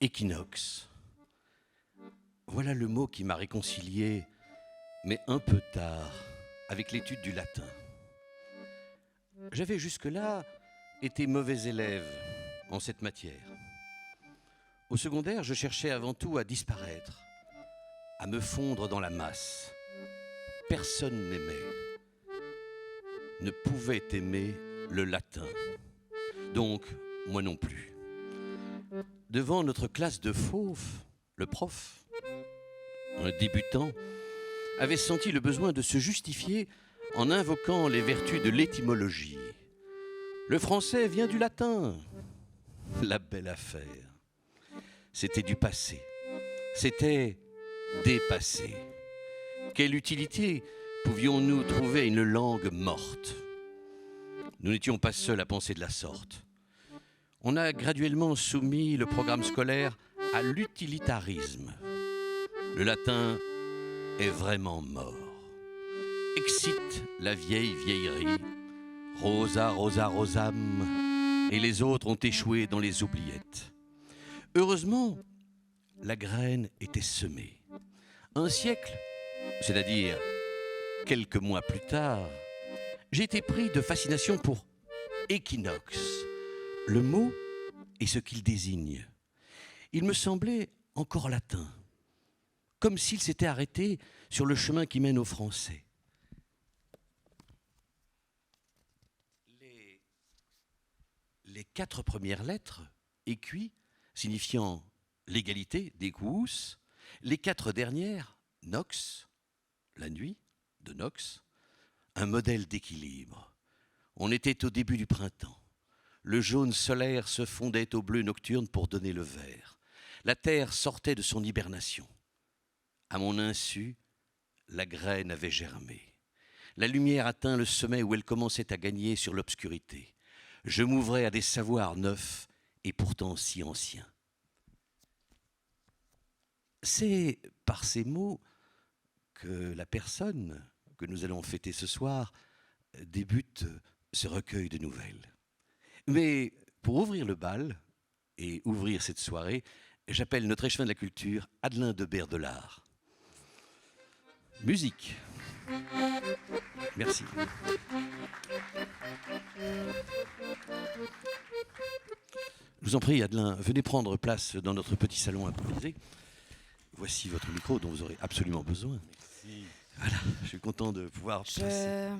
Équinoxe. Voilà le mot qui m'a réconcilié, mais un peu tard, avec l'étude du latin. J'avais jusque-là été mauvais élève en cette matière. Au secondaire, je cherchais avant tout à disparaître, à me fondre dans la masse. Personne n'aimait, ne pouvait aimer le latin. Donc, moi non plus. Devant notre classe de fauves, le prof, un débutant, avait senti le besoin de se justifier en invoquant les vertus de l'étymologie. Le français vient du latin. La belle affaire. C'était du passé. C'était dépassé. Quelle utilité pouvions-nous trouver à une langue morte ? Nous n'étions pas seuls à penser de la sorte. On a graduellement soumis le programme scolaire à l'utilitarisme. Le latin est vraiment mort. Excite la vieille vieillerie, Rosa, Rosa, Rosam, et les autres ont échoué dans les oubliettes. Heureusement, la graine était semée. Un siècle, c'est-à-dire quelques mois plus tard, j'ai été pris de fascination pour équinoxe. Le mot et ce qu'il désigne. Il me semblait encore latin, comme s'il s'était arrêté sur le chemin qui mène au français. Les 4 premières lettres, équi, signifiant l'égalité, d'équus, les 4 dernières, nox, la nuit, de nox, un modèle d'équilibre. On était au début du printemps. Le jaune solaire se fondait au bleu nocturne pour donner le vert. La terre sortait de son hibernation. À mon insu, la graine avait germé. La lumière atteint le sommet où elle commençait à gagner sur l'obscurité. Je m'ouvrais à des savoirs neufs et pourtant si anciens. C'est par ces mots que la personne que nous allons fêter ce soir débute ce recueil de nouvelles. Mais pour ouvrir le bal et ouvrir cette soirée, j'appelle notre échevin de la culture, Adelin de Berdelard. Musique. Merci. Je vous en prie, Adelin, venez prendre place dans notre petit salon improvisé. Voici votre micro dont vous aurez absolument besoin. Merci. Voilà, je suis content de pouvoir passer.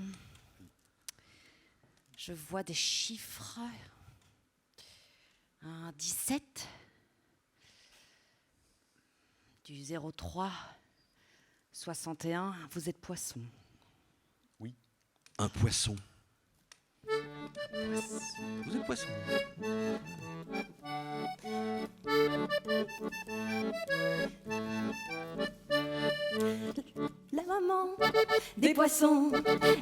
Je vois des chiffres. 17. Du 03. 61. Vous êtes poisson. Oui. Un poisson. Vous êtes poisson. La maman des poissons,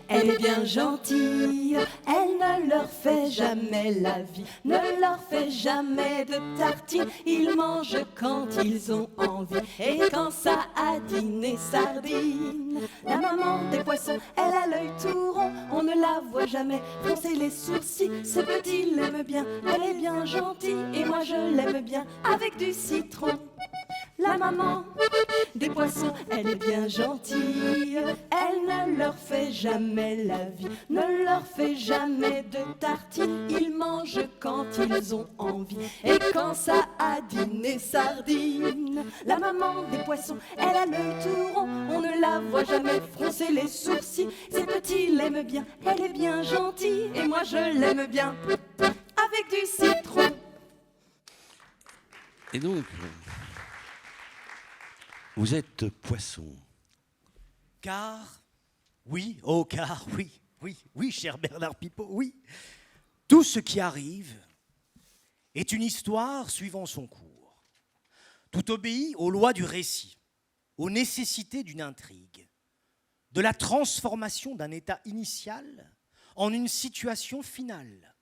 elle est bien gentille. Elle ne leur fait jamais la vie, ne leur fait jamais de tartines. Ils mangent quand ils ont envie et quand ça a dîné sardines. La maman des poissons, elle a l'œil tout rond, on ne la voit jamais froncer les sourcils. Ce petit l'aime bien, elle est bien gentille et moi je l'aime bien avec du citron. La maman des poissons, elle est bien gentille. Elle ne leur fait jamais la vie, ne leur fait jamais de tartines. Ils mangent quand ils ont envie et quand ça a dîné sardines. La maman des poissons, elle a l'œil tout rond, on ne la voit jamais froncer les sourcils. Ces petits l'aiment bien, elle est bien gentille et moi je l'aime bien avec du citron. Et donc, vous êtes poisson. Car, oui, oui, cher Bernard Pipot, oui. Tout ce qui arrive est une histoire suivant son cours. Tout obéit aux lois du récit, aux nécessités d'une intrigue, de la transformation d'un état initial en une situation finale,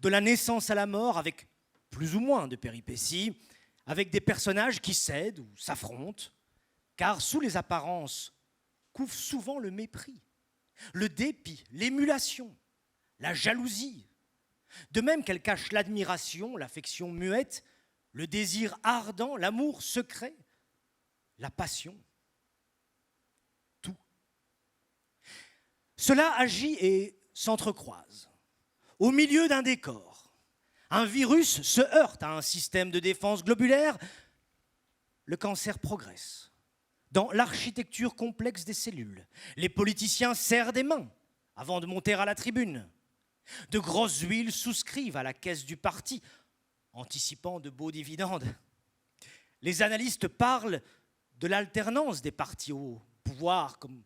de la naissance à la mort avec plus ou moins de péripéties, avec des personnages qui cèdent ou s'affrontent, car sous les apparences couvre souvent le mépris, le dépit, l'émulation, la jalousie, de même qu'elle cache l'admiration, l'affection muette, le désir ardent, l'amour secret, la passion. Tout. Cela agit et s'entrecroise. Au milieu d'un décor, un virus se heurte à un système de défense globulaire. Le cancer progresse. Dans l'architecture complexe des cellules, les politiciens serrent des mains avant de monter à la tribune. De grosses huiles souscrivent à la caisse du parti, anticipant de beaux dividendes. Les analystes parlent de l'alternance des partis au pouvoir comme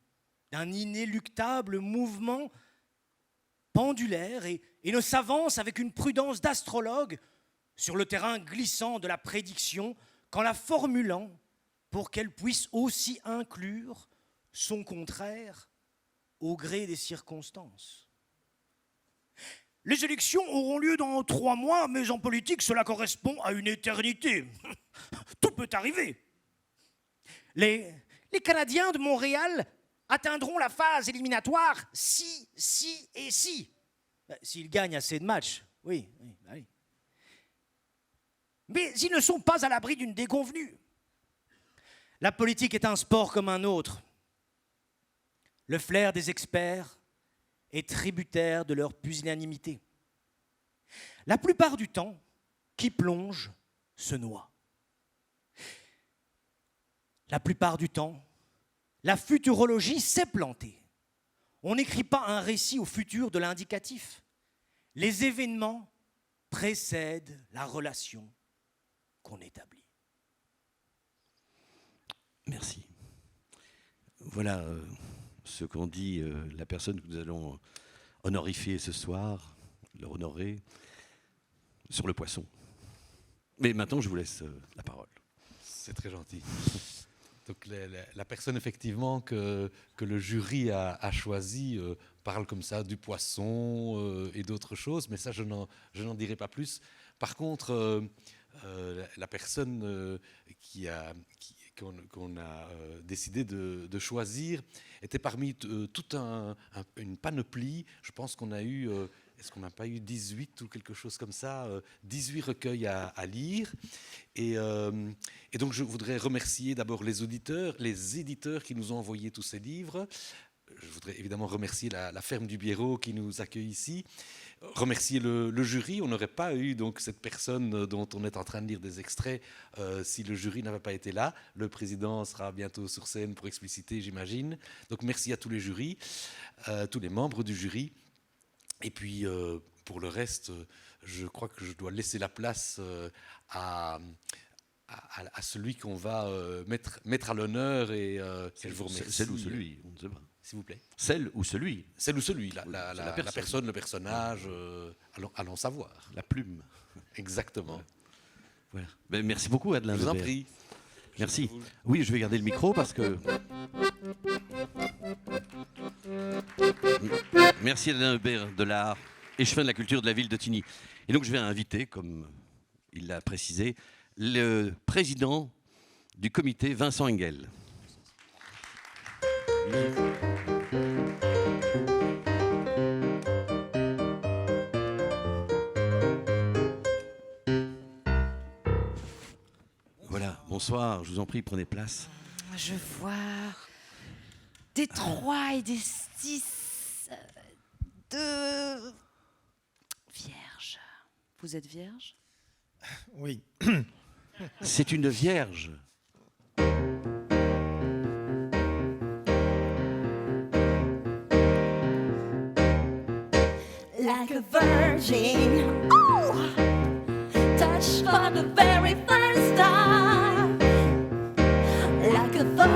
d'un inéluctable mouvement pendulaire et ne s'avancent avec une prudence d'astrologue sur le terrain glissant de la prédiction qu'en la formulant pour qu'elle puisse aussi inclure son contraire au gré des circonstances. Les élections auront lieu dans 3 mois, mais en politique, cela correspond à une éternité. Tout peut arriver. Les Canadiens de Montréal atteindront la phase éliminatoire si et si. S'ils gagnent assez de matchs, oui. Mais ils ne sont pas à l'abri d'une déconvenue. La politique est un sport comme un autre. Le flair des experts est tributaire de leur pusillanimité. La plupart du temps, qui plonge se noie. La plupart du temps, la futurologie s'est plantée. On n'écrit pas un récit au futur de l'indicatif. Les événements précèdent la relation qu'on établit. Merci. Voilà ce qu'ont dit la personne que nous allons honorifier ce soir, leur honorer, sur le poisson. Mais maintenant, je vous laisse la parole. C'est très gentil. Donc la personne effectivement que le jury a choisi parle comme ça du poisson et d'autres choses, mais ça je n'en dirai pas plus. Par contre, la personne qu'on a décidé de choisir était parmi toute une panoplie. Je pense qu'on a eu, est-ce qu'on n'a pas eu 18 ou quelque chose comme ça, 18 recueils à lire. Et donc je voudrais remercier d'abord les éditeurs qui nous ont envoyé tous ces livres. Je voudrais évidemment remercier la ferme du Biérot qui nous accueille ici. Remercier le jury. On n'aurait pas eu donc cette personne dont on est en train de lire des extraits si le jury n'avait pas été là. Le président sera bientôt sur scène pour expliciter, j'imagine. Donc merci à tous les jurys, tous les membres du jury. Et puis pour le reste, je crois que je dois laisser la place à celui qu'on va mettre à l'honneur et je vous remercie. Celle ou celui, on ne sait pas. S'il vous plaît. Celle ou celui. Celle ou celui, la personne, le personnage, allons savoir. La plume. Exactement. Voilà. Ben, merci beaucoup, Adelin. Je vous en prie. Merci. Oui, je vais garder le micro parce que... Merci Adelin Hubert de l'art, échevin de la culture de la ville de Tigny. Et donc je vais inviter, comme il l'a précisé, le président du comité, Vincent Engel. Voilà, bonsoir, je vous en prie, prenez place. Je vois des 3 et des 6 de vierge. Vous êtes vierge? Oui. C'est une vierge. Like a virgin, oh, touched for the very first time. Like a virgin,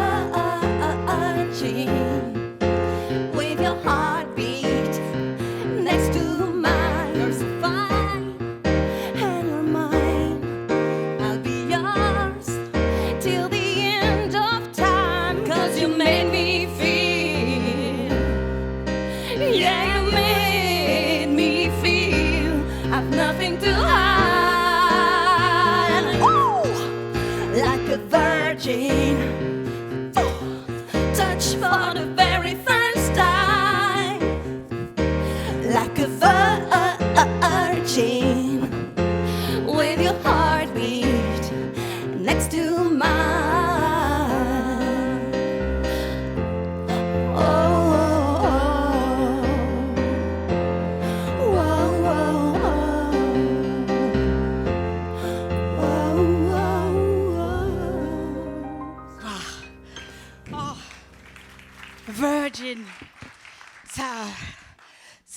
with your heartbeat next to mine. You're so fine, and you're mine. I'll be yours till the end of time. 'Cause you made me feel, yeah, you made me feel I've nothing to hide. Ooh, like a virgin, touch for the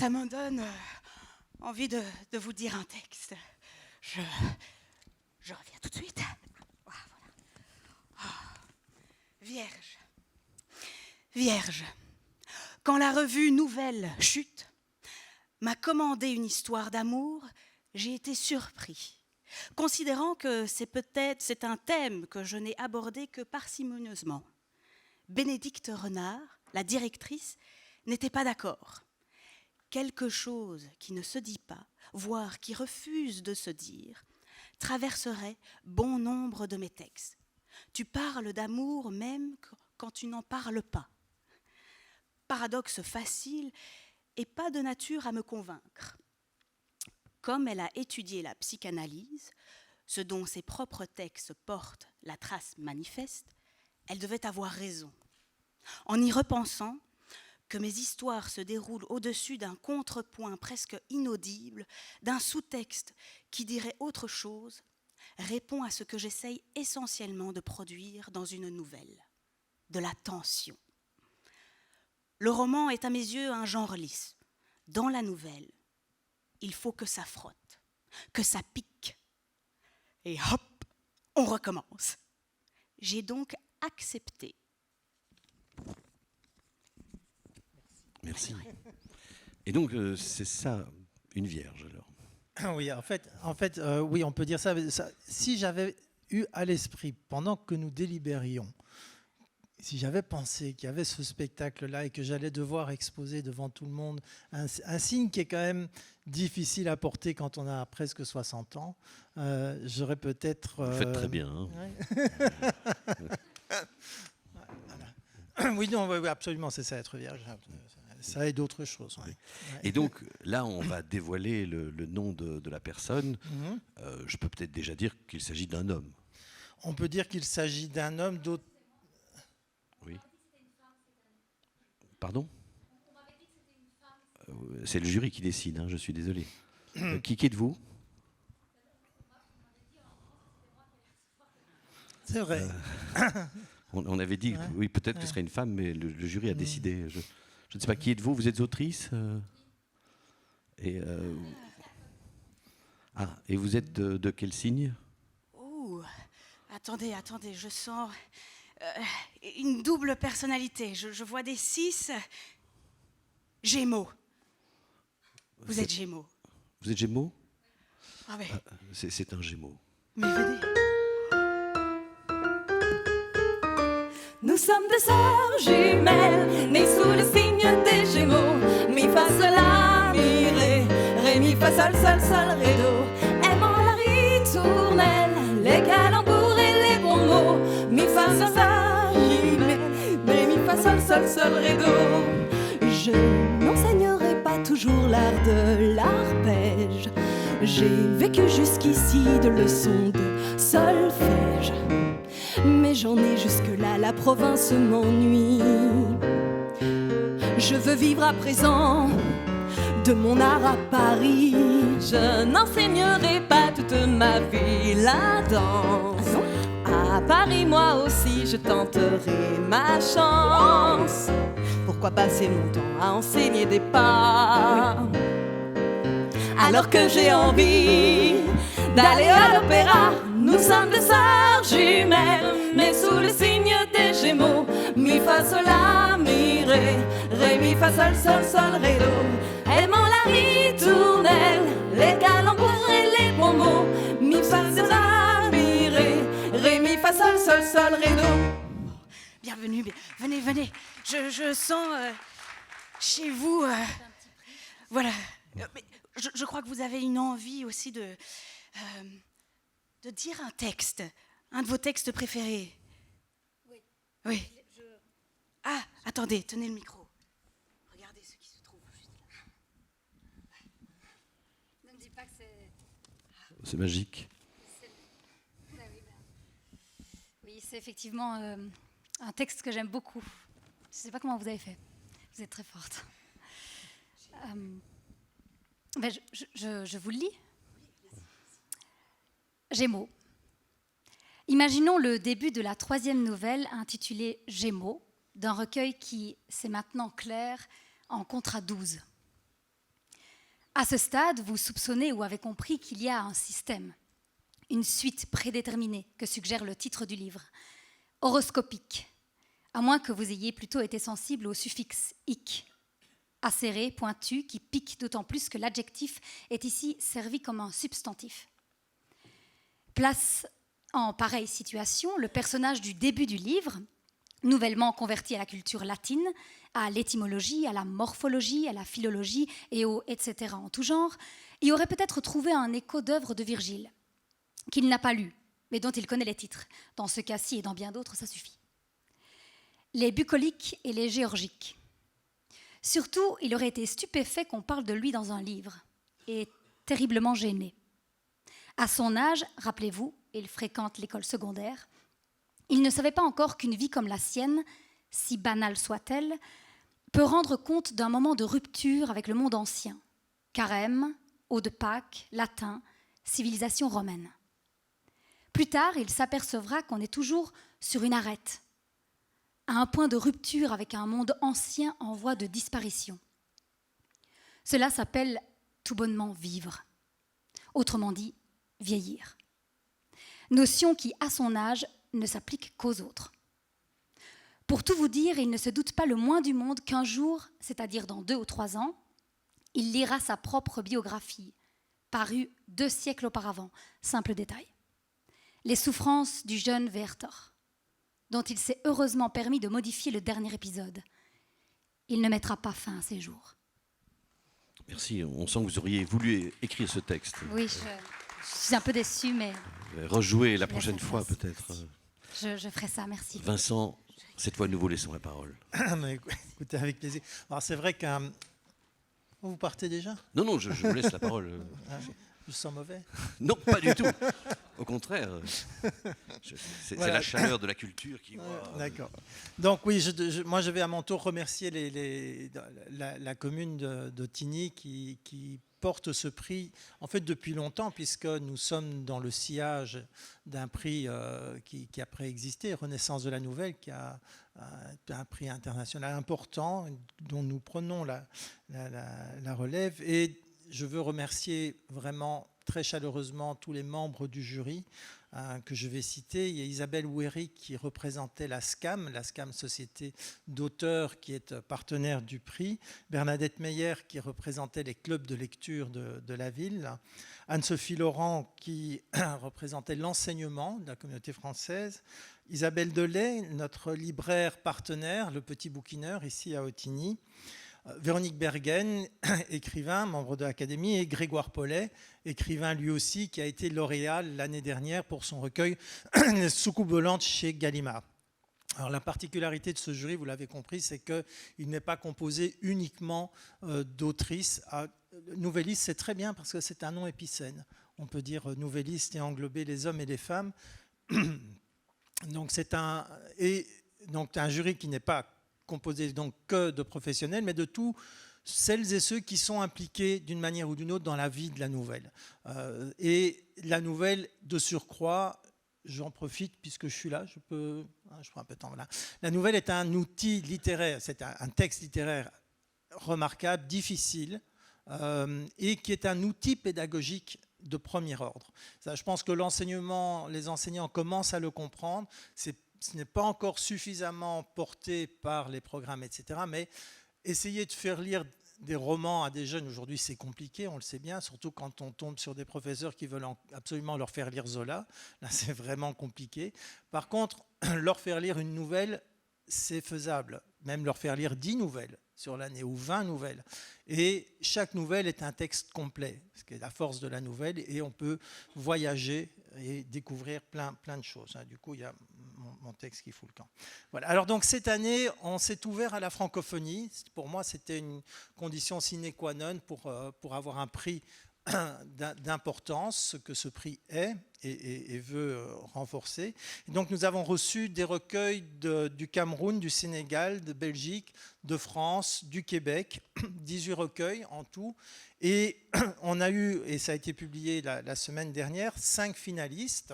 ça me donne envie de vous dire un texte. Je reviens tout de suite. Ah, voilà. Oh. Vierge. Vierge. Quand la revue Nouvelle Chute m'a commandé une histoire d'amour, j'ai été surpris, considérant que c'est un thème que je n'ai abordé que parcimonieusement. Bénédicte Renard, la directrice, n'était pas d'accord. Quelque chose qui ne se dit pas, voire qui refuse de se dire, traverserait bon nombre de mes textes. Tu parles d'amour même quand tu n'en parles pas. Paradoxe facile et pas de nature à me convaincre. Comme elle a étudié la psychanalyse, ce dont ses propres textes portent la trace manifeste, elle devait avoir raison. En y repensant, que mes histoires se déroulent au-dessus d'un contrepoint presque inaudible, d'un sous-texte qui dirait autre chose, répond à ce que j'essaye essentiellement de produire dans une nouvelle, de la tension. Le roman est à mes yeux un genre lisse. Dans la nouvelle, il faut que ça frotte, que ça pique. Et hop, on recommence. J'ai donc accepté. Merci. Et donc, c'est ça, une vierge, alors. Oui, oui, on peut dire ça. Si j'avais eu à l'esprit, pendant que nous délibérions, si j'avais pensé qu'il y avait ce spectacle-là et que j'allais devoir exposer devant tout le monde un signe qui est quand même difficile à porter quand on a presque 60 ans, j'aurais peut-être... Vous faites très bien. Hein. Ouais. Oui, non, oui, absolument, c'est ça, être vierge. Ça et d'autres choses. Ouais. Et donc, là, on va dévoiler le nom de la personne. Je peux peut-être déjà dire qu'il s'agit d'un homme. On peut dire qu'il s'agit d'un homme, d'autres... Oui. Pardon ? C'est le jury qui décide, hein, je suis désolé. Qui êtes-vous ? C'est vrai. On avait dit, oui, peut-être que ce serait une femme, mais le jury a décidé. Je ne sais pas, qui êtes-vous ? Vous êtes autrice ? Et vous êtes de quel signe ? Oh, attendez, je sens une double personnalité. Je vois des 6. Gémeaux. Vous êtes Gémeaux. Vous êtes Gémeaux ? Ah ben. C'est un Gémeaux. Mais venez. Nous sommes deux sœurs jumelles, nées sous le signe des Gémeaux. Mi fa sol la mi ré mi fa sol sol sol ré do. Aimant la ritournelle, les calembours et les bons mots. Mi fa sol la ré mi fa sol sol sol ré do. Je n'enseignerai pas toujours l'art de l'arpège. J'ai vécu jusqu'ici de leçons de solfège. Mais j'en ai jusque-là, la province m'ennuie. Je veux vivre à présent de mon art à Paris. Je n'enseignerai pas toute ma vie la danse. À Paris, moi aussi, je tenterai ma chance. Pourquoi passer mon temps à enseigner des pas alors que j'ai envie d'aller à l'opéra? Nous sommes deux sœurs jumelles, mais sous le signe des Gémeaux. Mi fa sol la mi ré mi fa sol sol sol ré do. Aimant la ritournelle, les calembours et les bons mots. Mi fa sol la mi ré mi fa sol sol sol ré do. Bienvenue, venez. Je sens chez vous. Voilà. Mais je crois que vous avez une envie aussi de dire un texte, un de vos textes préférés. Oui. Ah, attendez, tenez le micro. Regardez ce qui se trouve juste là. Ne me dis pas que c'est... C'est magique. Oui, c'est effectivement un texte que j'aime beaucoup. Je ne sais pas comment vous avez fait. Vous êtes très forte. Je vous le lis. Gémeaux. Imaginons le début de la 3e nouvelle intitulée Gémeaux, d'un recueil qui, c'est maintenant clair, en comptera 12. À ce stade, vous soupçonnez ou avez compris qu'il y a un système, une suite prédéterminée que suggère le titre du livre, horoscopique, à moins que vous ayez plutôt été sensible au suffixe « ic », acéré, pointu, qui pique d'autant plus que l'adjectif est ici servi comme un substantif. Place en pareille situation le personnage du début du livre, nouvellement converti à la culture latine, à l'étymologie, à la morphologie, à la philologie et au etc. en tout genre, y aurait peut-être trouvé un écho d'œuvres de Virgile, qu'il n'a pas lu, mais dont il connaît les titres. Dans ce cas-ci et dans bien d'autres, ça suffit. Les bucoliques et les géorgiques. Surtout, il aurait été stupéfait qu'on parle de lui dans un livre, et terriblement gêné. À son âge, rappelez-vous, il fréquente l'école secondaire, il ne savait pas encore qu'une vie comme la sienne, si banale soit-elle, peut rendre compte d'un moment de rupture avec le monde ancien. Carême, eau de Pâques, latin, civilisation romaine. Plus tard, il s'apercevra qu'on est toujours sur une arête, à un point de rupture avec un monde ancien en voie de disparition. Cela s'appelle tout bonnement vivre, autrement dit, vieillir. Notion qui, à son âge, ne s'applique qu'aux autres. Pour tout vous dire, il ne se doute pas le moins du monde qu'un jour, c'est-à-dire dans 2 ou 3 ans, il lira sa propre biographie, parue 2 siècles auparavant. Simple détail. Les souffrances du jeune Werther, dont il s'est heureusement permis de modifier le dernier épisode. Il ne mettra pas fin à ses jours. Merci, on sent que vous auriez voulu écrire ce texte. Oui, je suis un peu déçue, mais Rejouer la prochaine fois place. peut-être. je ferai ça, merci. Vincent, cette fois nous vous laissons la parole. Mais écoutez, avec plaisir. Alors c'est vrai qu'un... Vous partez déjà? Non, je vous laisse la parole. Je sens mauvais. Non, pas du tout. Au contraire, c'est Voilà. la chaleur de la culture qui... D'accord. Donc oui, moi je vais à mon tour remercier la commune de Tigny qui porte ce prix en fait depuis longtemps, puisque nous sommes dans le sillage d'un prix qui a préexisté, Renaissance de la Nouvelle, qui a un prix international important dont nous prenons la relève. Et je veux remercier vraiment très chaleureusement tous les membres du jury que je vais citer. Il y a Isabelle Ouéry qui représentait la SCAM Société d'auteurs, qui est partenaire du prix. Bernadette Meyer qui représentait les clubs de lecture de la ville. Anne-Sophie Laurent qui représentait l'enseignement de la communauté française. Isabelle Delay, notre libraire partenaire, le petit bouquineur ici à Ottigny. Véronique Bergen, écrivain, membre de l'Académie, et Grégoire Paulet, écrivain lui aussi, qui a été lauréat l'année dernière pour son recueil « Soucoupe volante » chez Gallimard. Alors la particularité de ce jury, vous l'avez compris, c'est qu'il n'est pas composé uniquement d'autrices. Nouvelliste, c'est très bien parce que c'est un nom épicène. On peut dire nouvelliste et englober les hommes et les femmes. Donc c'est un jury qui n'est pas composé donc que de professionnels, mais de tous celles et ceux qui sont impliqués d'une manière ou d'une autre dans la vie de la nouvelle. Et la nouvelle, de surcroît, j'en profite puisque je suis là, je prends un peu de temps. Voilà. La nouvelle est un outil littéraire, c'est un texte littéraire remarquable, difficile, et qui est un outil pédagogique de premier ordre. Ça, je pense que les enseignants commencent à le comprendre. Ce n'est pas encore suffisamment porté par les programmes, etc. Mais essayer de faire lire des romans à des jeunes, aujourd'hui c'est compliqué, on le sait bien, surtout quand on tombe sur des professeurs qui veulent absolument leur faire lire Zola. Là c'est vraiment compliqué. Par contre, leur faire lire une nouvelle, c'est faisable. Même leur faire lire 10 nouvelles sur l'année ou 20 nouvelles. Et chaque nouvelle est un texte complet, ce qui est la force de la nouvelle, et on peut voyager et découvrir plein de choses. Du coup, il y a mon texte qui fout le camp. Voilà. Alors donc cette année, on s'est ouvert à la francophonie. Pour moi, c'était une condition sine qua non pour avoir un prix d'importance, ce que ce prix est et veut renforcer. Et donc nous avons reçu des recueils du Cameroun, du Sénégal, de Belgique, de France, du Québec, 18 recueils en tout. Et on a eu, et ça a été publié la semaine dernière, 5 finalistes,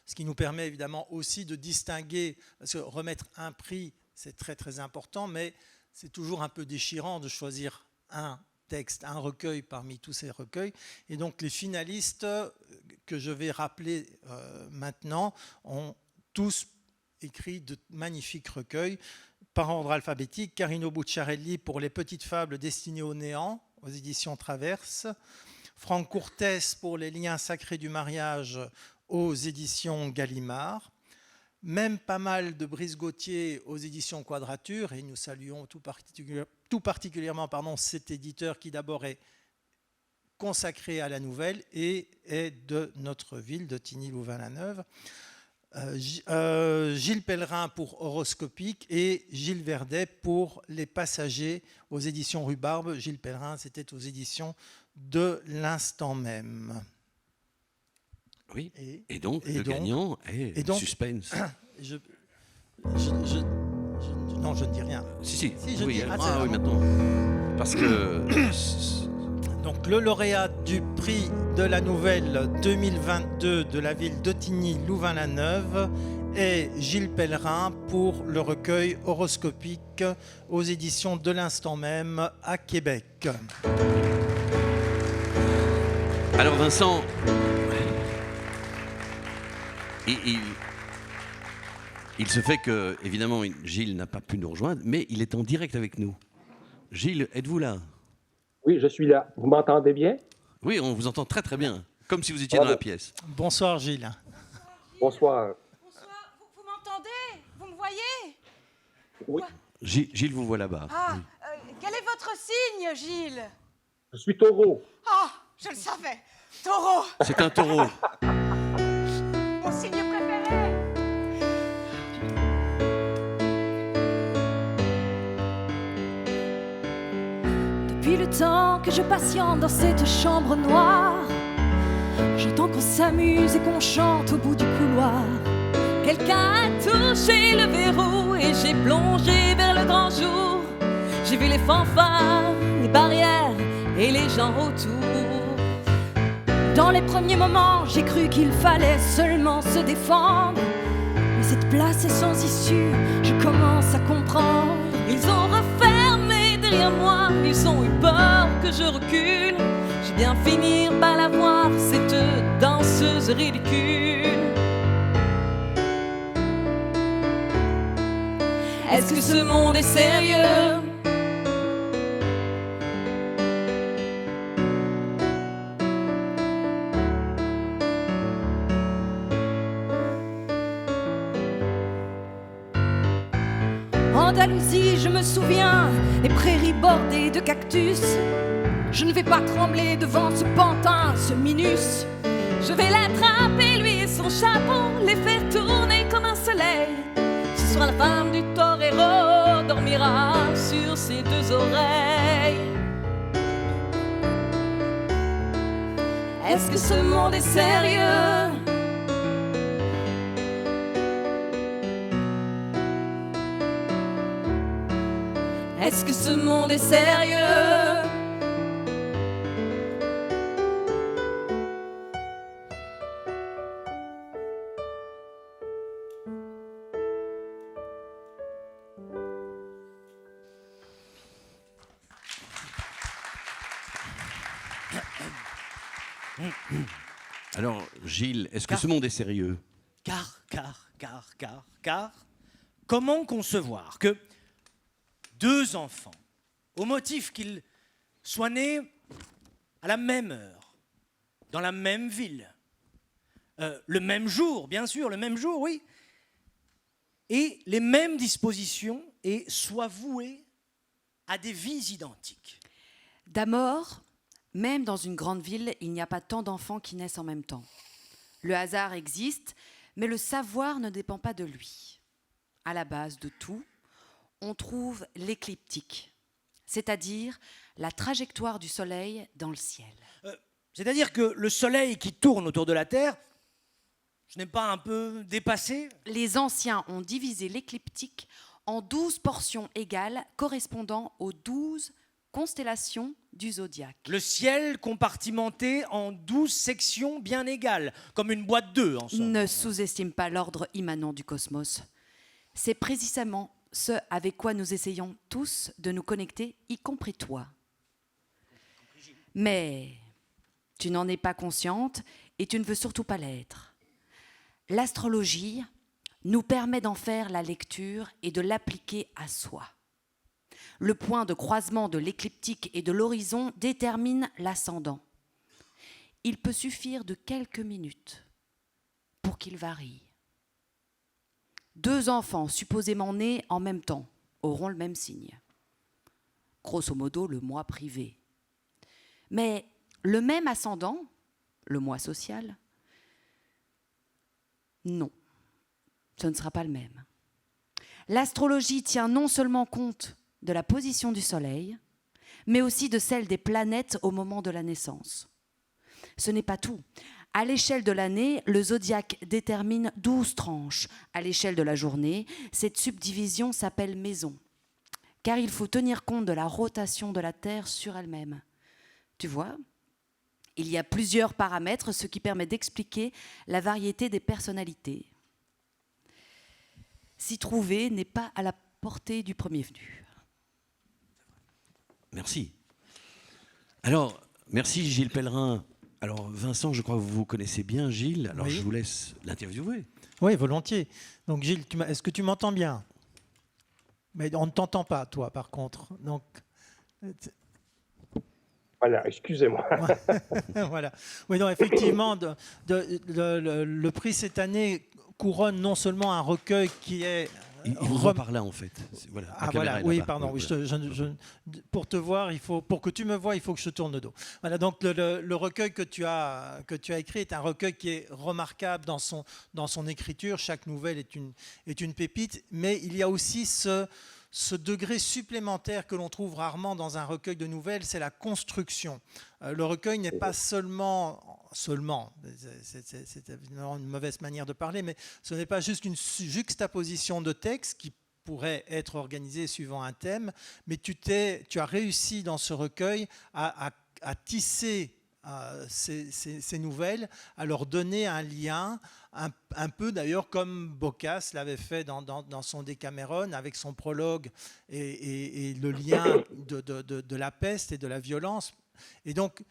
ce qui nous permet évidemment aussi de distinguer, parce que remettre un prix, c'est très très important, mais c'est toujours un peu déchirant de choisir un texte, un recueil parmi tous ces recueils. Et donc les finalistes que je vais rappeler maintenant ont tous écrit de magnifiques recueils par ordre alphabétique. Carino Bucciarelli pour Les petites fables destinées au néant, aux éditions Traverse. Franck Courtès pour Les liens sacrés du mariage, aux éditions Gallimard. Même pas mal de Brice Gauthier aux éditions Quadrature, et nous saluons tout particulièrement cet éditeur qui d'abord est consacré à la nouvelle et est de notre ville, de Tigny-Louvain-la-Neuve. Gilles Pellerin pour Horoscopique et Gilles Verdet pour Les Passagers aux éditions Rhubarbe. Gilles Pellerin, c'était aux éditions de l'Instant même. Oui, et donc le gagnant est suspense. Non, je ne dis rien. Si, je oui, dis, oui, maintenant. Parce que... Donc, le lauréat du prix de la nouvelle 2022 de la ville de Tigny-Louvain-la-Neuve est Gilles Pellerin pour le recueil Horoscopique aux éditions de l'Instant même à Québec. Alors Vincent, il se fait que, évidemment, Gilles n'a pas pu nous rejoindre, mais il est en direct avec nous. Gilles, êtes-vous là ? Oui, je suis là. Vous m'entendez bien? Oui, on vous entend très très bien, comme si vous étiez dans la pièce. Bonsoir Gilles. Bonsoir. Bonsoir, vous m'entendez? Vous me voyez? Oui. Gilles vous voit là-bas. Ah, Oui. quel est votre signe, Gilles? Je suis taureau. Ah, je le savais. Taureau, C'est un taureau. mon signe préféré. Depuis le temps que je patiente dans cette chambre noire, j'entends qu'on s'amuse et qu'on chante au bout du couloir. Quelqu'un a touché le verrou et j'ai plongé vers le grand jour. J'ai vu les fanfares, les barrières et les gens autour. Dans les premiers moments, j'ai cru qu'il fallait seulement se défendre. Mais cette place est sans issue, je commence à comprendre. Ils ont refermé derrière moi, ils ont eu peur que je recule. J'ai bien fini par la voir, cette danseuse ridicule. Est-ce que ce monde est sérieux? Andalousie, je me souviens, les prairies bordées de cactus. Je ne vais pas trembler devant ce pantin, ce minus. Je vais l'attraper, lui et son chapeau, les faire tourner comme un soleil. Ce soir, la femme du torero dormira sur ses deux oreilles. Est-ce que ce monde est sérieux? Est-ce que ce monde est sérieux? Alors, Gilles, est-ce que ce monde est sérieux? Car, comment concevoir que deux enfants, au motif qu'ils soient nés à la même heure, dans la même ville, le même jour, bien sûr, le même jour, oui, et les mêmes dispositions, et soient voués à des vies identiques? D'abord, même dans une grande ville, il n'y a pas tant d'enfants qui naissent en même temps. Le hasard existe, mais le savoir ne dépend pas de lui. À la base de tout, on trouve l'écliptique, c'est-à-dire la trajectoire du soleil dans le ciel. C'est-à-dire que le soleil qui tourne autour de la Terre, ce n'est pas un peu dépassé? Les anciens ont divisé l'écliptique en 12 portions égales correspondant aux 12 constellations du zodiaque. Le ciel compartimenté en 12 sections bien égales, comme une boîte d'œufs, en somme. Ne sous-estime pas l'ordre immanent du cosmos. C'est précisément ce avec quoi nous essayons tous de nous connecter, y compris toi. Mais tu n'en es pas consciente et tu ne veux surtout pas l'être. L'astrologie nous permet d'en faire la lecture et de l'appliquer à soi. Le point de croisement de l'écliptique et de l'horizon détermine l'ascendant. Il peut suffire de quelques minutes pour qu'il varie. 2 enfants supposément nés en même temps auront le même signe. Grosso modo, le moi privé. Mais le même ascendant, le moi social, non, ce ne sera pas le même. L'astrologie tient non seulement compte de la position du Soleil, mais aussi de celle des planètes au moment de la naissance. Ce n'est pas tout. À l'échelle de l'année, le zodiaque détermine 12 tranches. À l'échelle de la journée, cette subdivision s'appelle maison, car il faut tenir compte de la rotation de la Terre sur elle-même. Tu vois ? Il y a plusieurs paramètres, ce qui permet d'expliquer la variété des personnalités. S'y trouver n'est pas à la portée du premier venu. Merci. Alors, merci Gilles Pellerin. Alors, Vincent, je crois que vous connaissez bien Gilles. Alors, Oui. je vous laisse l'interviewer. Oui, volontiers. Donc Gilles, est-ce que tu m'entends bien? Mais on ne t'entend pas, toi, par contre. Donc, Voilà, excusez-moi. voilà. Oui, non, effectivement, le prix cette année couronne non seulement un recueil qui est... Il vous voit par là, en fait. Voilà, la Ah caméra voilà, est oui, là-bas. pardon. Oui, Oui, voilà. pour te voir, pour que tu me vois, il faut que je tourne le dos. Voilà, donc le recueil que tu as écrit est un recueil qui est remarquable dans son écriture. Chaque nouvelle est une pépite, mais il y a aussi ce degré supplémentaire que l'on trouve rarement dans un recueil de nouvelles, c'est la construction. Le recueil n'est pas seulement, c'est évidemment une mauvaise manière de parler, mais ce n'est pas juste une juxtaposition de textes qui pourrait être organisée suivant un thème, mais tu as réussi dans ce recueil à tisser ces nouvelles, à leur donner un lien, un peu d'ailleurs comme Boccace l'avait fait dans son Décameron avec son prologue et le lien de la peste et de la violence. Et donc,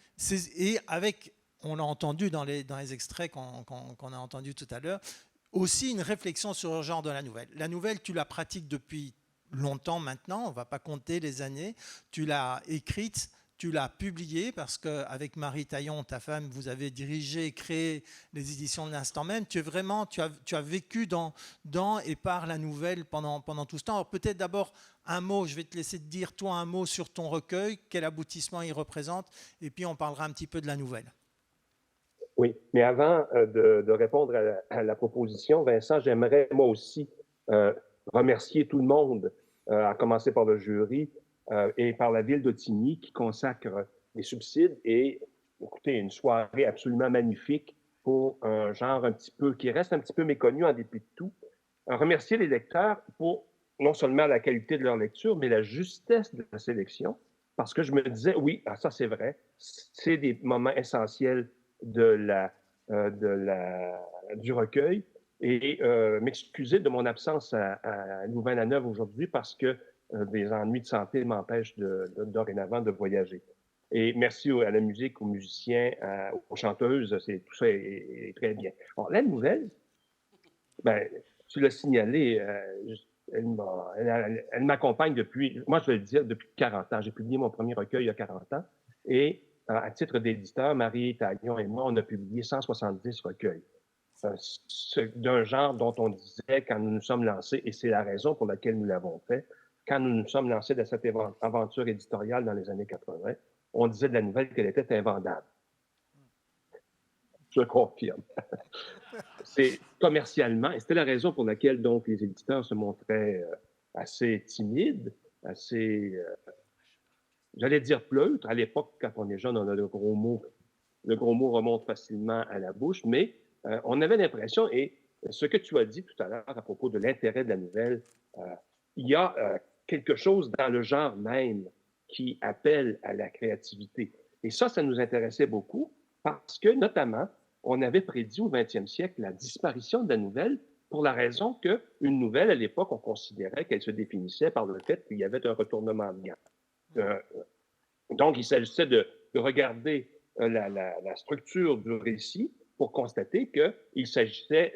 on l'a entendu dans les extraits qu'on a entendus tout à l'heure, aussi une réflexion sur le genre de la nouvelle. La nouvelle, tu la pratiques depuis longtemps maintenant, on ne va pas compter les années, tu l'as écrite, tu l'as publiée parce qu'avec Marie Taillon, ta femme, vous avez dirigé et créé les éditions de l'instant même. Tu as vécu dans et par la nouvelle pendant tout ce temps. Alors peut-être d'abord un mot, je vais te laisser te dire toi un mot sur ton recueil, quel aboutissement il représente, et puis on parlera un petit peu de la nouvelle. Oui, mais avant de répondre à la proposition, Vincent, j'aimerais moi aussi remercier tout le monde, à commencer par le jury et par la ville d'Ottigny qui consacre des subsides et, écoutez, une soirée absolument magnifique pour un genre qui reste un petit peu méconnu en dépit de tout. Remercier les lecteurs pour non seulement la qualité de leur lecture, mais la justesse de la sélection, parce que je me disais, oui, ça c'est vrai, c'est des moments essentiels du recueil et m'excuser de mon absence à Louvain-la-Neuve aujourd'hui parce que des ennuis de santé m'empêchent dorénavant de voyager. Et merci à la musique, aux musiciens, aux chanteuses, tout ça est très bien. Bon, la nouvelle, ben, tu l'as signalé, elle m'accompagne depuis, moi je vais le dire, depuis 40 ans. J'ai publié mon premier recueil il y a 40 ans et à titre d'éditeur, Marie Taillon et moi, on a publié 170 recueils d'un genre dont on disait quand nous nous sommes lancés, et c'est la raison pour laquelle nous l'avons fait, quand nous nous sommes lancés dans cette aventure éditoriale dans les années 80, on disait de la nouvelle qu'elle était invendable. Je confirme. C'est commercialement, et c'était la raison pour laquelle donc les éditeurs se montraient assez timides, assez... j'allais dire pleutre. À l'époque, quand on est jeune, on a le gros mot. Le gros mot remonte facilement à la bouche, mais on avait l'impression, et ce que tu as dit tout à l'heure à propos de l'intérêt de la nouvelle, il y a quelque chose dans le genre même qui appelle à la créativité. Et ça nous intéressait beaucoup parce que, notamment, on avait prédit au 20e siècle la disparition de la nouvelle pour la raison qu'une nouvelle, à l'époque, on considérait qu'elle se définissait par le fait qu'il y avait un retournement de gants. Donc, il s'agissait de de regarder la structure du récit pour constater qu'il s'agissait,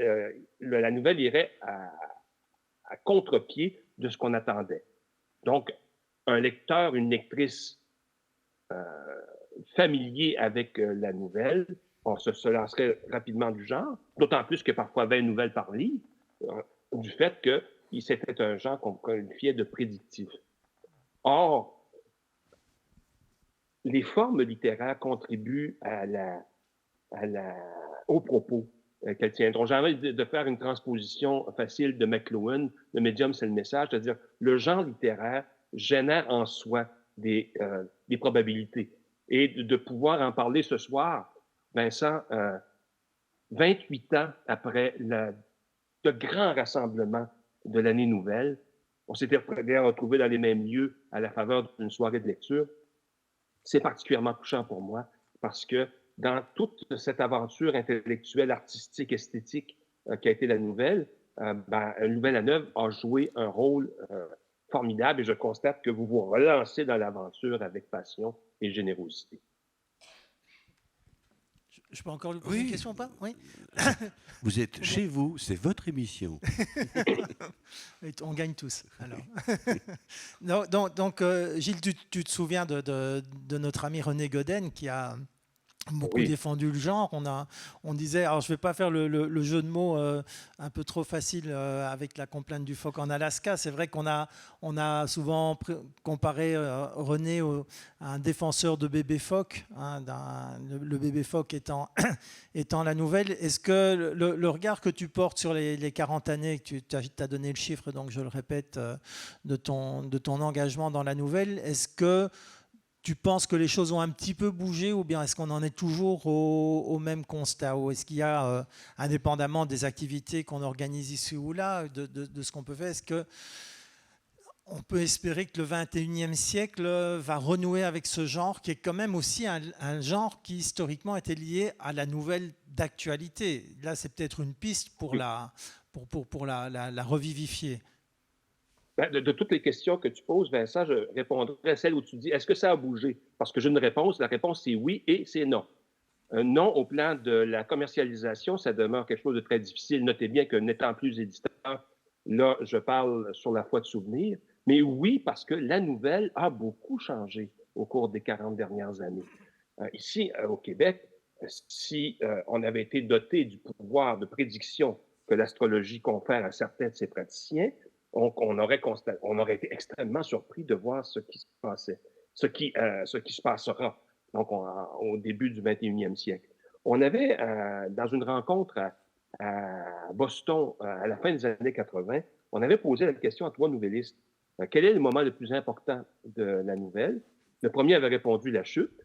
la nouvelle irait à contre-pied de ce qu'on attendait. Donc, un lecteur, une lectrice familier avec la nouvelle, on se lancerait rapidement du genre, d'autant plus que parfois 20 nouvelles par livre, du fait que c'était un genre qu'on qualifiait de prédictif. Or, les formes littéraires contribuent au propos qu'elles tiendront. J'ai envie de faire une transposition facile de McLuhan. Le médium, c'est le message, c'est-à-dire le genre littéraire génère en soi des probabilités. Et de pouvoir en parler ce soir, Vincent, 28 ans après de grands rassemblements de l'année nouvelle, on s'était retrouvés dans les mêmes lieux à la faveur d'une soirée de lecture. C'est particulièrement touchant pour moi parce que dans toute cette aventure intellectuelle, artistique, esthétique qui a été la nouvelle, Nouvelle à Neuve a joué un rôle formidable et je constate que vous vous relancez dans l'aventure avec passion et générosité. Je peux encore lui poser une question ou pas? Oui. Vous êtes chez vous, c'est votre émission. On gagne tous. Alors. donc, Gilles, tu te souviens de notre ami René Godin qui a beaucoup défendu le genre. On disait, alors je ne vais pas faire le jeu de mots un peu trop facile avec la complainte du phoque en Alaska. C'est vrai qu'on a souvent comparé René à un défenseur de bébé phoque, hein, le bébé phoque étant la nouvelle. Est-ce que le regard que tu portes sur les 40 années, que tu as donné le chiffre, donc je le répète, de ton engagement dans la nouvelle, est-ce que tu penses que les choses ont un petit peu bougé ou bien est-ce qu'on en est toujours au même constat? Ou est-ce qu'il y a, indépendamment des activités qu'on organise ici ou là, de ce qu'on peut faire, est-ce qu'on peut espérer que le 21e siècle va renouer avec ce genre qui est quand même aussi un genre qui historiquement était lié à la nouvelle d'actualité? Là, c'est peut-être une piste pour la revivifier. De toutes les questions que tu poses, Vincent, je répondrai à celle où tu dis « Est-ce que ça a bougé? » Parce que j'ai une réponse. La réponse, c'est oui et c'est non. Non, au plan de la commercialisation, ça demeure quelque chose de très difficile. Notez bien que n'étant plus éditeur, là, je parle sur la foi de souvenir. Mais oui, parce que la nouvelle a beaucoup changé au cours des 40 dernières années. Ici, au Québec, si on avait été doté du pouvoir de prédiction que l'astrologie confère à certains de ses praticiens, on aurait été extrêmement surpris de voir ce qui se passait, ce qui se passera donc au début du 21e siècle. On avait, dans une rencontre à Boston à la fin des années 80, on avait posé la question à 3 nouvellistes. Quel est le moment le plus important de la nouvelle? Le premier avait répondu la chute.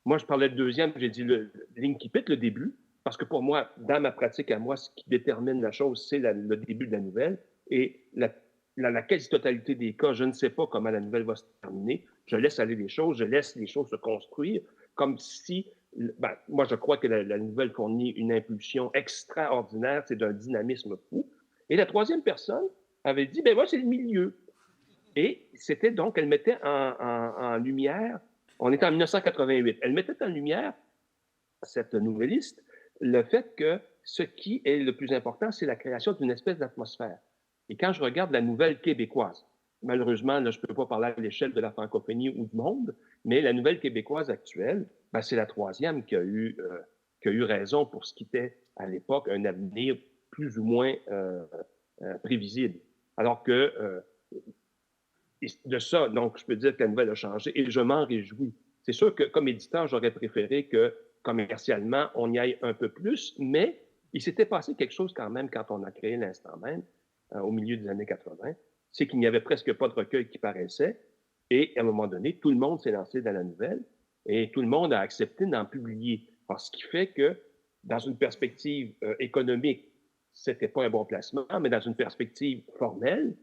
Moi, je parlais de deuxième, j'ai dit l'incipit, le début, parce que pour moi, dans ma pratique à moi, ce qui détermine la chose, c'est le début de la nouvelle. Et la quasi-totalité des cas, je ne sais pas comment la nouvelle va se terminer. Je laisse aller les choses, je laisse les choses se construire comme si... moi, je crois que la nouvelle fournit une impulsion extraordinaire, c'est d'un dynamisme fou. Et la troisième personne avait dit, moi, c'est le milieu. Et c'était donc, elle mettait en lumière, on est en 1988, elle mettait en lumière, cette nouvelliste, le fait que ce qui est le plus important, c'est la création d'une espèce d'atmosphère. Et quand je regarde la nouvelle québécoise, malheureusement, là, je ne peux pas parler à l'échelle de la francophonie ou du monde, mais la nouvelle québécoise actuelle, c'est la troisième qui a eu raison pour ce qui était à l'époque un avenir plus ou moins prévisible. Alors que de ça, donc, je peux dire que la nouvelle a changé et je m'en réjouis. C'est sûr que comme éditeur, j'aurais préféré que commercialement, on y aille un peu plus, mais il s'était passé quelque chose quand même quand on a créé l'Instant Même, au milieu des années 80, c'est qu'il n'y avait presque pas de recueil qui paraissait. Et à un moment donné, tout le monde s'est lancé dans la nouvelle et tout le monde a accepté d'en publier. Alors, ce qui fait que, dans une perspective économique, c'était pas un bon placement, mais dans une perspective formelle,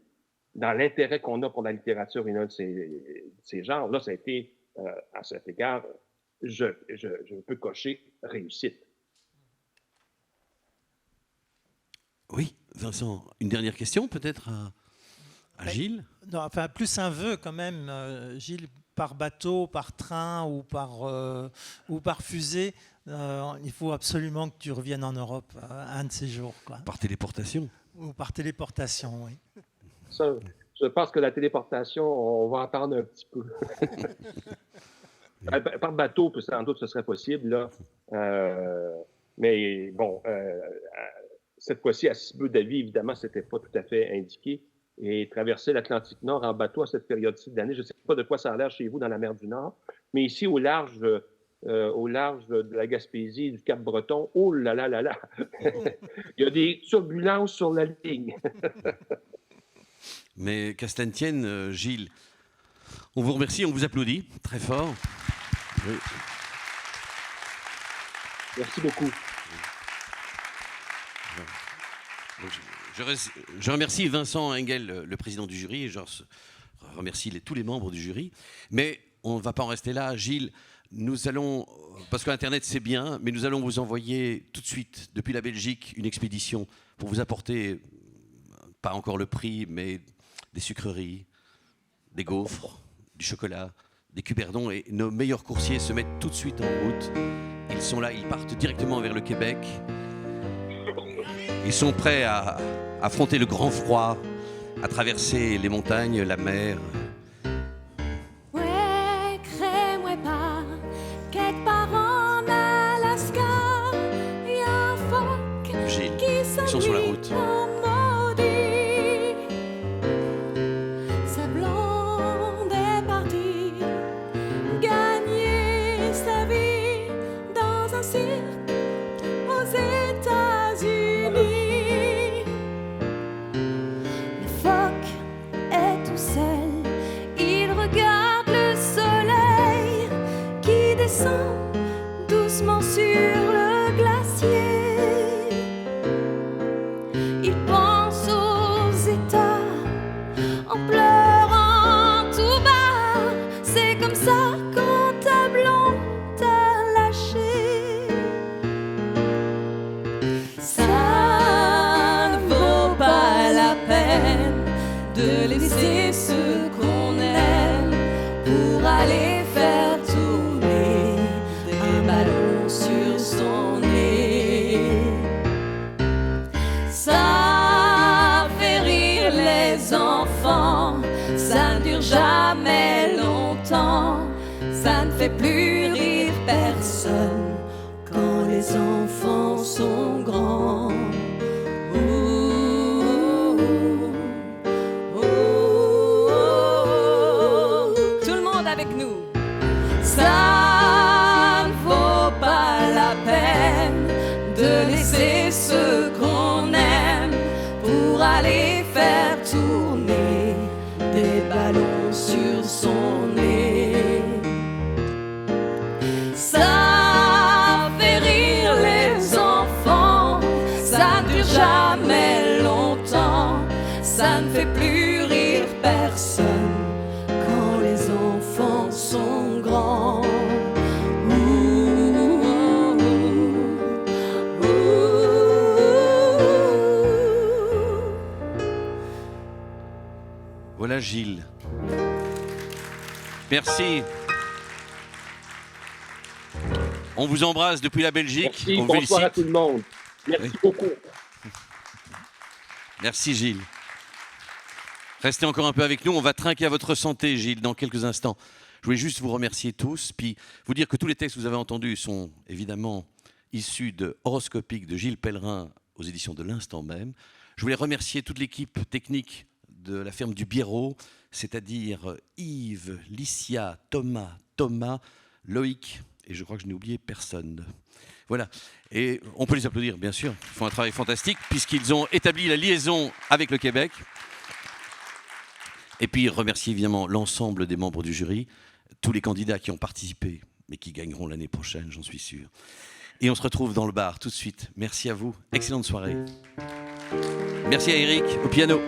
dans l'intérêt qu'on a pour la littérature et un de ces genres, là, ça a été, à cet égard, je peux cocher réussite. Oui, Vincent, une dernière question peut-être à Gilles? Non, enfin, plus un vœu quand même, Gilles, par bateau, par train ou par fusée, il faut absolument que tu reviennes en Europe un de ces jours, quoi. Par téléportation. Ou par téléportation, oui. Ça, je pense que la téléportation, on va en parler un petit peu. Par bateau, sans doute, ce serait possible, là. Mais bon, cette fois-ci, à Cibout d'Avis, évidemment, ce n'était pas tout à fait indiqué. Et traverser l'Atlantique Nord en bateau à cette période-ci de l'année, je ne sais pas de quoi ça a l'air chez vous dans la mer du Nord, mais ici, au large de la Gaspésie, du Cap-Breton, oh là là là là! Il y a des turbulences sur la ligne. Mais qu'à cela ne tienne, Gilles, on vous remercie, on vous applaudit très fort. Oui. Merci beaucoup. Je remercie Vincent Engel, le président du jury, et je remercie tous les membres du jury. Mais on ne va pas en rester là. Gilles, nous allons, parce que Internet c'est bien, mais nous allons vous envoyer tout de suite, depuis la Belgique, une expédition pour vous apporter, pas encore le prix, mais des sucreries, des gaufres, du chocolat, des cuberdons. Et nos meilleurs coursiers se mettent tout de suite en route. Ils sont là, ils partent directement vers le Québec. Ils sont prêts à affronter le grand froid, à traverser les montagnes, la mer. Ouais, crée-moi pas, quelque part en Alaska, y a un phoque Gilles, qui ils sont sur la s'ennuie route. en maudit. Sa blonde est partie gagner sa vie dans un cirque aux États-Unis. Le phoque est tout seul, il regarde le soleil qui descend doucement sur le glacier. Il pense aux États en pleurant tout bas. C'est comme ça quand ta blonde t'a lâché. Ça ne vaut pas la peine de laisser ce qu'on aime pour aller faire tourner un ballon sur son nez. Ça fait rire les enfants, ça ne dure jamais longtemps, ça ne fait plus rire personne quand les enfants sont grands. Tout le monde avec nous. Ça ne vaut pas la peine de laisser ce qu'on aime pour aller faire tourner des ballons sur son nez. Ça fait rire les enfants, ça ne dure jamais longtemps, ça ne fait plus rire personne quand les enfants sont grands. Voilà Gilles. Merci. On vous embrasse depuis la Belgique. Merci, on vous bonsoir à félicite. tout le monde. Merci beaucoup. Merci Gilles. Restez encore un peu avec nous. On va trinquer à votre santé, Gilles, dans quelques instants. Je voulais juste vous remercier tous, puis vous dire que tous les textes que vous avez entendus sont évidemment issus de Horoscopique de Gilles Pellerin aux éditions de l'Instant même. Je voulais remercier toute l'équipe technique de la ferme du Biérot, c'est-à-dire Yves, Licia, Thomas, Loïc, et je crois que je n'ai oublié personne. Voilà. Et on peut les applaudir, bien sûr. Ils font un travail fantastique puisqu'ils ont établi la liaison avec le Québec. Et puis remercier évidemment l'ensemble des membres du jury, tous les candidats qui ont participé, mais qui gagneront l'année prochaine, j'en suis sûr. Et on se retrouve dans le bar tout de suite. Merci à vous. Excellente soirée. Merci à Eric au piano.